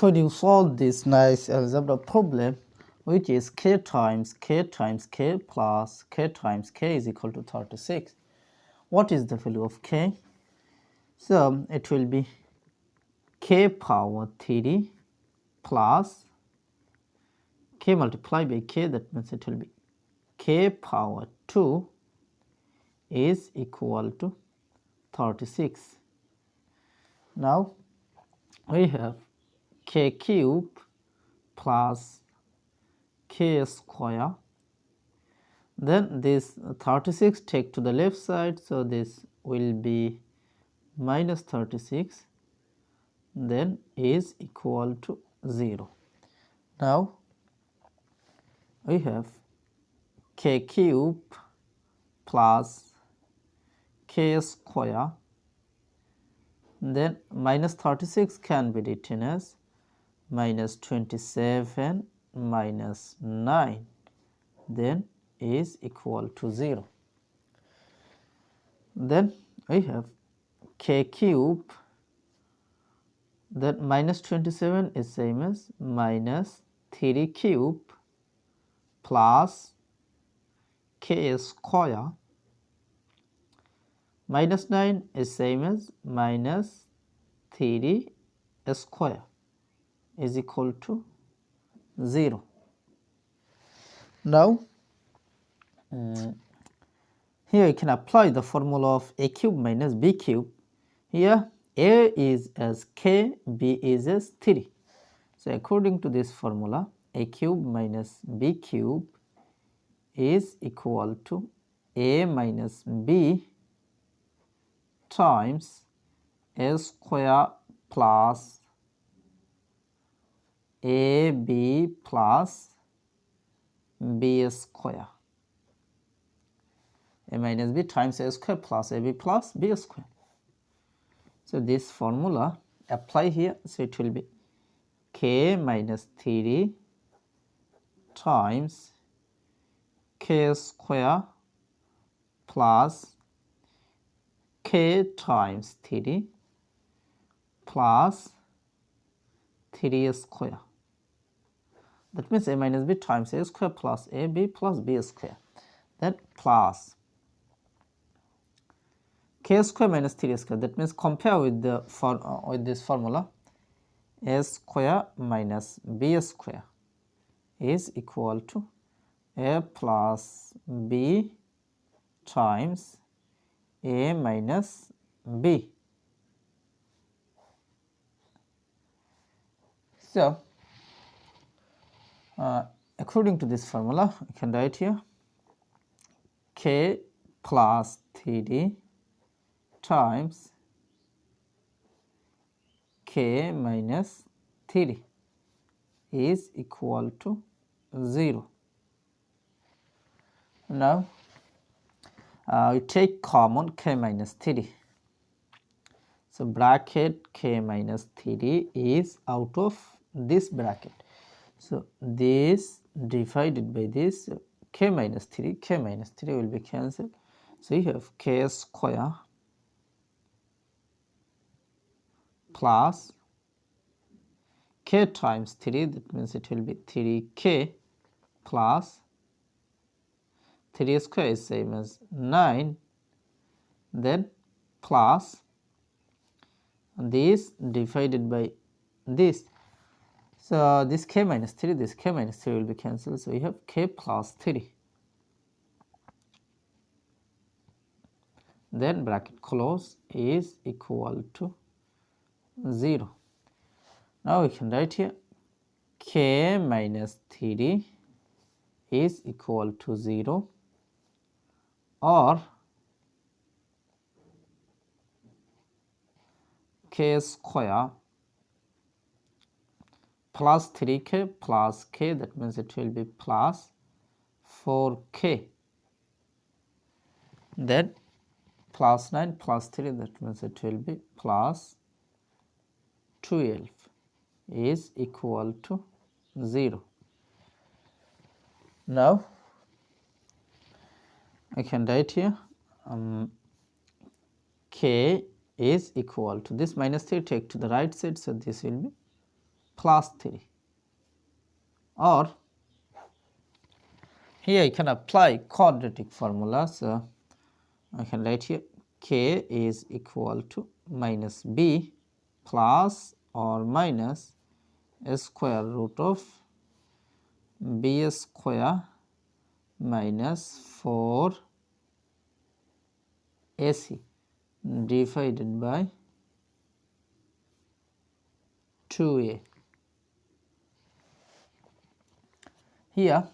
when you solve this nice algebra problem, which is k times k times k plus k times k is equal to 36. What is the value of k? So it will be k power 3 plus k multiplied by k, that means it will be k power 2 is equal to 36. Now we have k cube plus k square, then this 36 take to the left side, so this will be minus 36, then is equal to 0. Now we have k cube plus k square, then minus 36 can be written as minus 27 minus 9, then is equal to 0. Then we have k cube, then minus 27 is same as minus 3 cube plus k square, minus 9 is same as minus 3 square is equal to 0. Now here you can apply the formula of a cube minus b cube. Here a is as k, b is as 3. So according to this formula, a cube minus b cube is equal to a minus b times a square plus ab plus b square. A minus b times a square plus ab plus b square. So this formula apply here, so it will be k minus 3 times k square plus k times 3 plus 3 square. That means a minus b times a square plus ab plus b square. Then plus k square minus 3 square. That means compare with the with this formula, a square minus b square is equal to a plus b times a minus b. So according to this formula, you can write here k plus 3 times k minus 3 is equal to 0. Now we take common k minus 3. So bracket k minus 3 is out of this bracket. So this divided by this, k minus 3 will be cancelled. So you have k square plus k times 3, that means it will be 3k plus 3 square is same as 9, then plus this divided by this. So this k minus 3 will be cancelled. So you have k plus 3. Then bracket close is equal to 0. Now we can write here k minus 3 is equal to 0, or k square plus 3k plus k, that means it will be plus 4k, then plus 9 plus 3, that means it will be plus 12 is equal to 0. Now I can write here k is equal to this minus 3 take to the right side, so this will be plus 3. Or here I can apply quadratic formula. So I can write here k is equal to minus b plus or minus square root of b square minus 4 ac divided by 2a. Here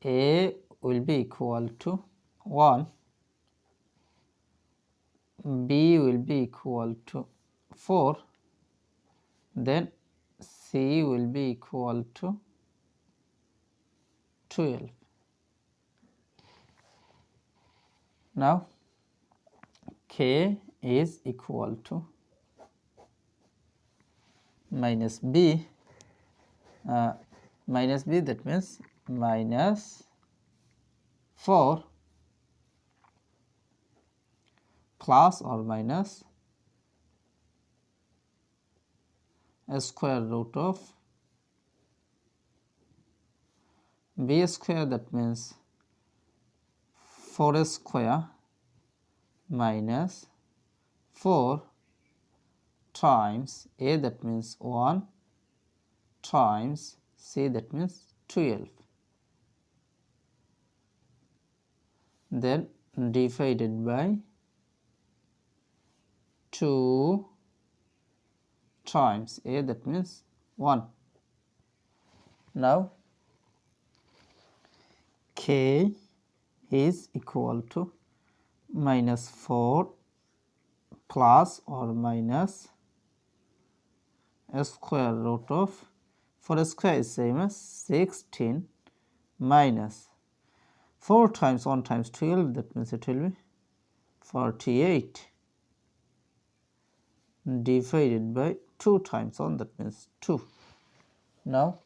a will be equal to 1, b will be equal to 4, then c will be equal to 12. Now k is equal to minus b, that means minus 4 plus or minus a square root of b square, that means 4 square minus 4 times a, that means 1, times c, that means 12, then divided by 2 times a, that means 1. Now k is equal to minus 4 plus or minus a square root of 4 square is same as 16 minus 4 times 1 times 12, that means it will be 48 divided by 2 times 1, that means 2. Now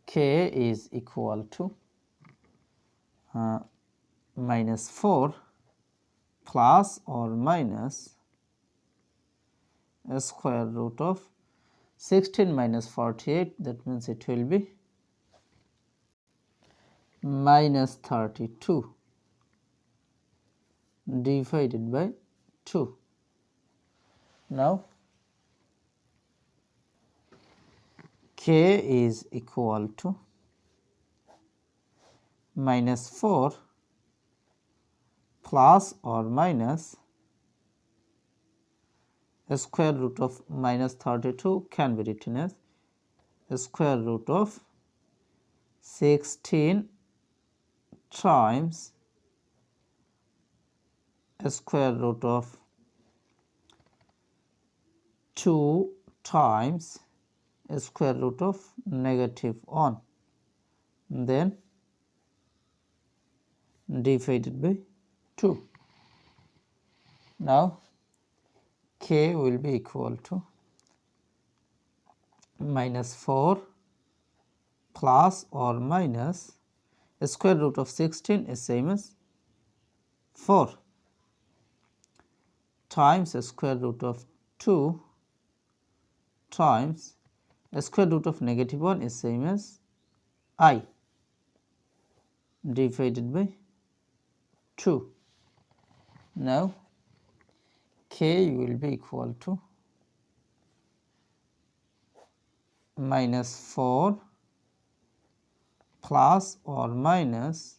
k is equal to minus 4 plus or minus a square root of 16 minus 48, that means it will be minus 32 divided by 2. Now k is equal to minus 4 plus or minus a square root of minus 32 can be written as a square root of 16 times a square root of 2 times a square root of negative 1, then divided by 2. Now k will be equal to minus 4 plus or minus a square root of 16 is same as 4 times a square root of 2 times a square root of negative 1 is same as I divided by 2. Now k will be equal to minus 4 plus or minus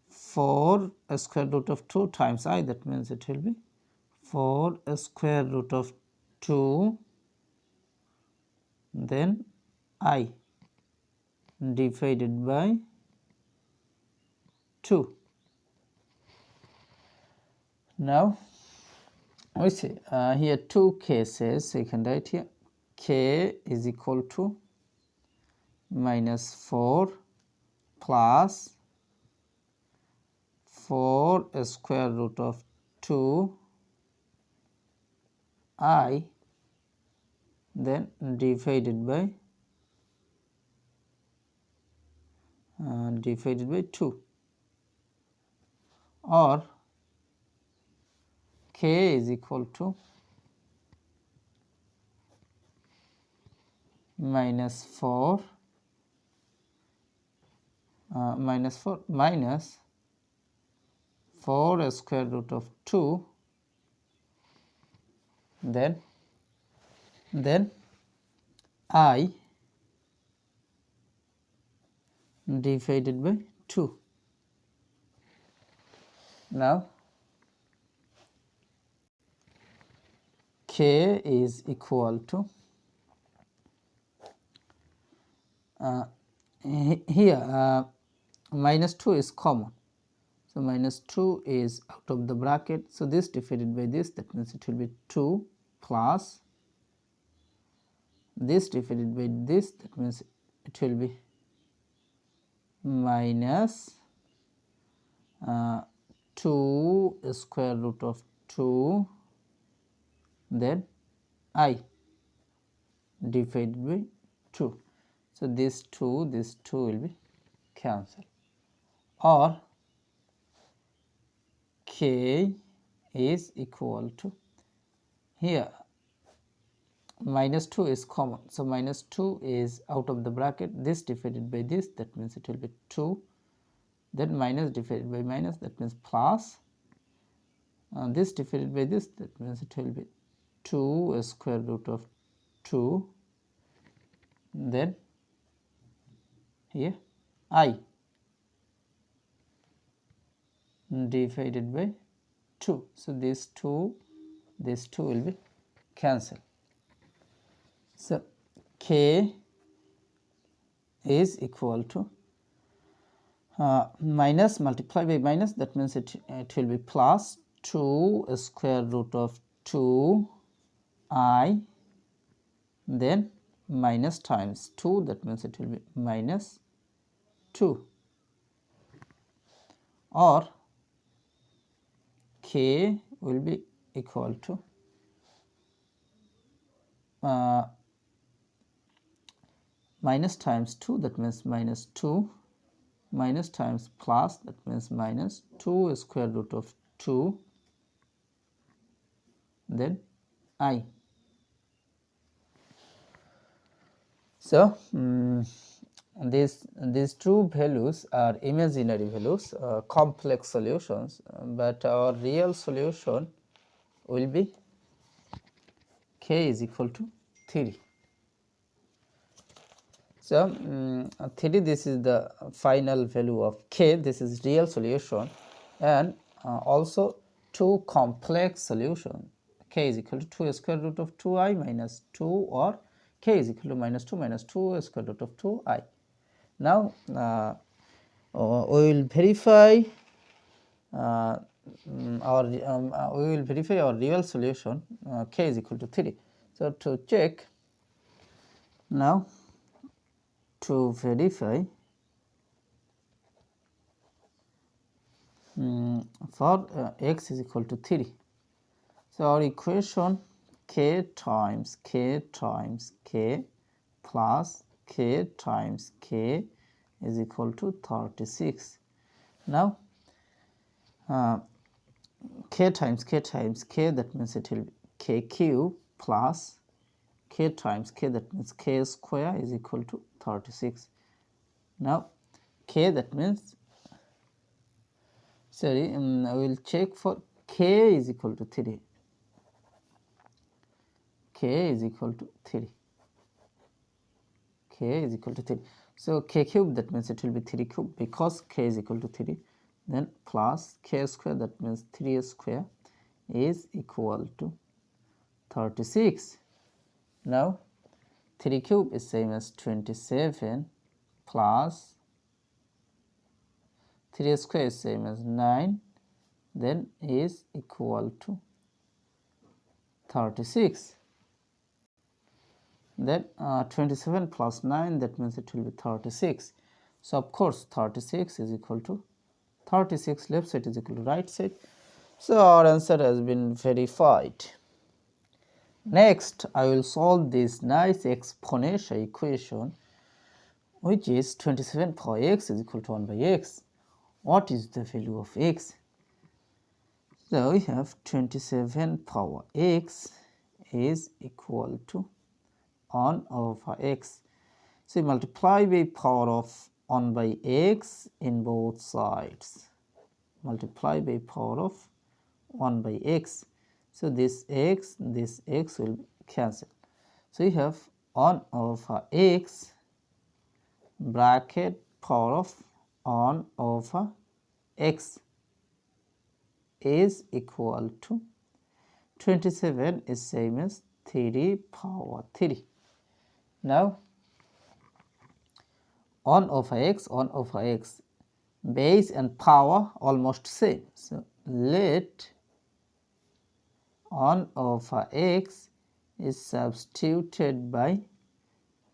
4 a square root of 2 times I, that means it will be 4 a square root of 2 then I divided by 2. Now we see here two cases. You can write here k is equal to minus 4 plus 4 a square root of 2 I then divided by 2, or k is equal to minus 4 minus 4 square root of 2, then I divided by 2. Now k is equal to here minus 2 is common, so minus 2 is out of the bracket, so this divided by this, that means it will be 2 plus this divided by this, that means it will be minus 2 square root of 2, then I divided by 2. So this 2 will be cancelled, or k is equal to, here minus 2 is common, so minus 2 is out of the bracket, this divided by this, that means it will be 2, then minus divided by minus, that means plus, this divided by this, that means it will be 2 square root of 2, then here I divided by 2, so this 2 will be cancelled. So k is equal to minus multiplied by minus, that means it will be plus 2 square root of 2 I, then minus times 2, that means it will be minus 2, or k will be equal to minus times 2, that means minus 2, minus times plus, that means minus 2 square root of 2, then I. So these two values are imaginary values, complex solutions, but our real solution will be k is equal to 3. So 3, this is the final value of k, this is real solution, and also two complex solution, k is equal to 2 square root of 2I minus 2, or k is equal to minus 2 square root of 2I. Now we will verify our real solution, k is equal to 3. So to check, now to verify for x is equal to 3. So our equation k times k times k plus k times k is equal to 36. Now k times k times k, that means it will be k cube plus k times k, that means k square is equal to 36. Now k, that means I will check for k is equal to 3. K is equal to 3. K is equal to 3. So k cube, that means it will be 3 cube, because k is equal to 3. Then plus k square, that means 3 square is equal to 36. Now 3 cube is same as 27 plus 3 square is same as 9, then is equal to 36. Then 27 plus 9, that means it will be 36. So of course 36 is equal to 36, left side is equal to right side. So our answer has been verified. Next I will solve this nice exponential equation, which is 27 for x is equal to 1 by x. What is the value of x? So we have 27 power x is equal to 1 over x. So you multiply by power of 1 by x in both sides. Multiply by power of 1 by x. So this x will cancel. So you have 1 over x bracket power of 1 over x is equal to 27 is same as 3 power 3. Now 1 over x, base and power almost same. So let 1 over x is substituted by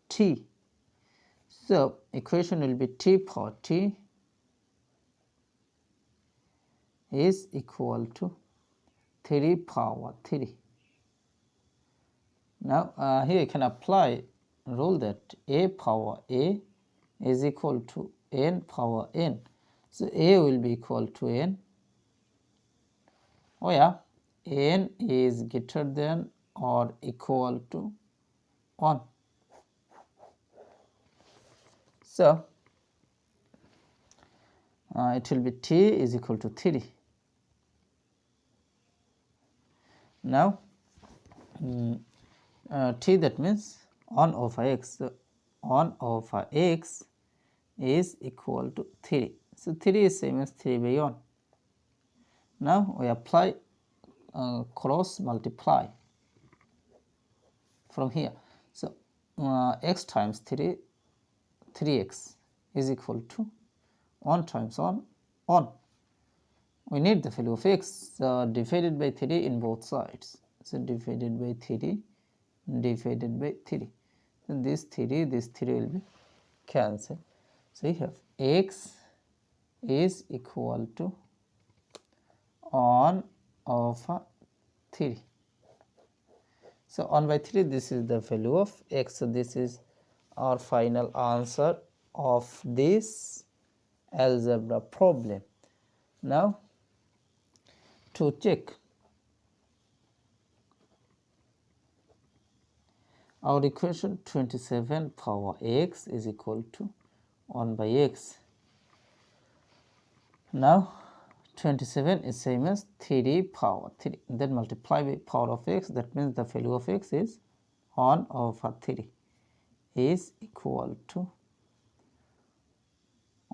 t. So equation will be t power t is equal to 3 power 3. Now here you can apply rule that a power a is equal to n power n. So a will be equal to n where n is greater than or equal to 1. So it will be t is equal to 3. Now t, that means 1 over x. So 1 over x is equal to 3. So 3 is same as 3 by 1. Now we apply cross multiply from here. So x times 3, 3x is equal to 1 times 1, 1. We need the value of x divided by 3 in both sides. So divided by 3, divided by 3. So this 3 will be cancelled. So you have x is equal to 1 over 3. So 1 by 3, this is the value of x. So this is our final answer of this algebra problem. Now to check, our equation 27 power x is equal to 1 by x. Now 27 is same as 3 power 3. Then multiply by power of x. That means the value of x is 1 over 3 is equal to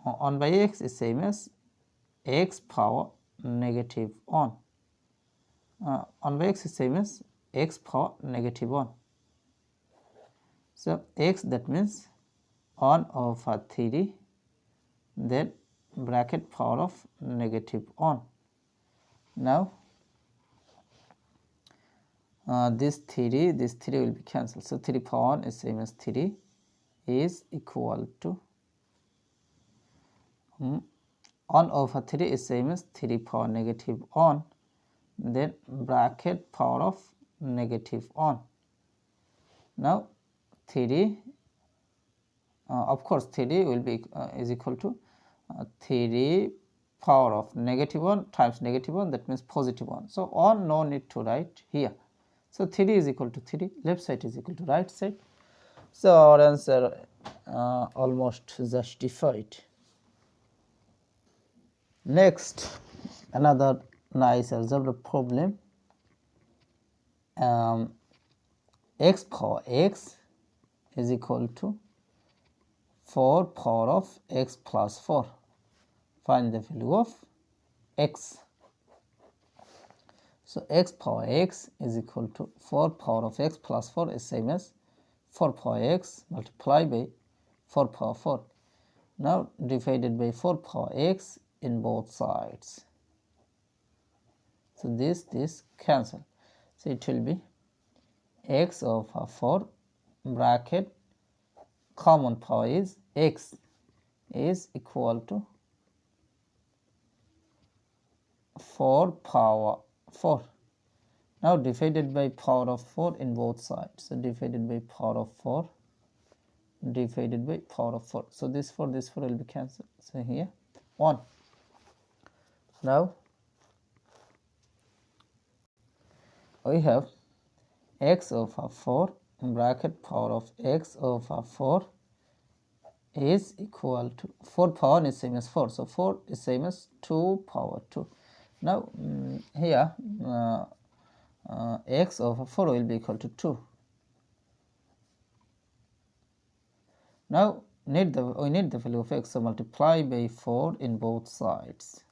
1 by x is same as x power negative 1. 1 by x is same as x power negative 1. So x, that means 1 over 3, then bracket power of negative 1. Now this 3 will be cancelled. So 3 power 1 is same as 3 is equal to 1 over 3 is same as 3 power negative 1, then bracket power of negative 1. Now 3 of course 3 will be is equal to 3 power of negative 1 times negative 1, that means positive 1. So 1 no need to write here. So 3 is equal to 3, left side is equal to right side. So our answer almost justified. Next, another nice algebra problem. X power x is equal to 4 power of x plus 4. Find the value of x. So x power x is equal to 4 power of x plus 4 is same as 4 power x multiplied by 4 power 4. Now divided by 4 power x in both sides. So this cancel. So it will be x over 4 bracket common power is x is equal to 4 power 4. Now divided by power of 4 in both sides. So divided by power of 4 divided by power of 4. So this 4 will be cancelled. So here 1. Now we have x over 4 bracket power of x over 4 is equal to 4 power 1 is same as 4, so 4 is same as 2 power 2. Now here x over 4 will be equal to 2. Now we need the value of x, so multiply by 4 in both sides.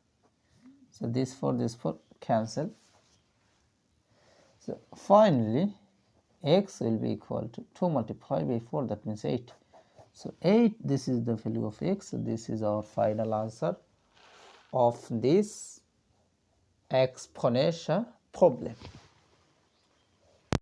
So this 4 cancel. So finally x will be equal to 2 multiplied by 4, that means 8. So 8, this is the value of x. So this is our final answer of this exponential problem.